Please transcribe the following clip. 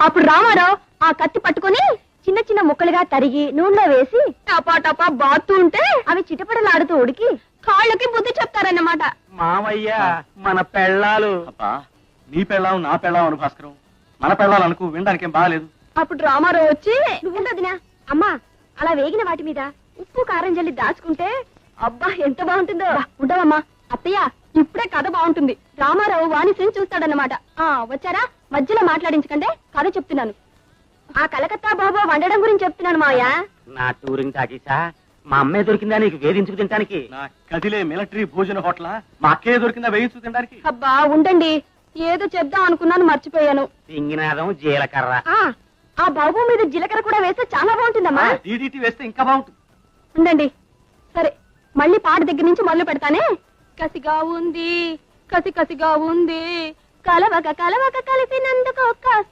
అప్పుడు రామారావు ఆ కత్తి పట్టుకొని చిన్న చిన్న ముక్కలుగా తరిగి నూనెలో వేసి టపా టపా బాతూ ఉంటే అవి చిటపటలాడుతూ ఉడికి కాళ్ళకి బుద్ధి చెప్తారన్నమాట. మావయ్య మన పెళ్ళాలు. అబ్బా నీ పెళ్ళాం నా పెళ్ళాం అను భాస్కరం, మన పెళ్ళాలు అనుకో, వినడానికి ఏం బాగాలేదు. అప్పుడు రామారావు వచ్చి నువ్వుండదినా అమ్మా అలా వేగిన వాటి మీద ఉప్పు కారం జల్లి దాచుకుంటే అబ్బా ఎంత బాగుంటుందో. ఉండవమ్మా అత్తయ్య, ఇప్పుడే కథ బాగుంటుంది. రామారావు వాణిశ్రీని చూస్తాడన్నమాట. వచ్చారా, మధ్యలో మాట్లాడించకంటే కథ చెప్తున్నాను. ఆ కలకత్తా బాబా వండడం గురించి చెప్తున్నాను మావయ్య. నా టూరింగ్ టాకీసా? మా అమ్మే దొరికిందా నీకు వేధించుకు తినడానికి? నా కదిలే మిలిటరీ భోజన హోటల్ మా అక్కే దొరికిందా వేయించు తినడానికి? అబ్బా ఉండండి, ఏదో చెప్దాం అనుకున్నాను మర్చిపోయాను. సింగినాదం జీలకర్ర. ఆ బాబు మీద జీలకర్ర కూడా వేస్తే చాలా బాగుంటుందమ్మా. DDT వేస్తే ఇంకా బాగుంటుంది. ఉండండి, సరే మళ్ళీ పాట దగ్గర నుంచి మొదలు పెడతానే. కసిగా ఉంది, కసిగా ఉంది, కలవక కలవక కలిపినందుకు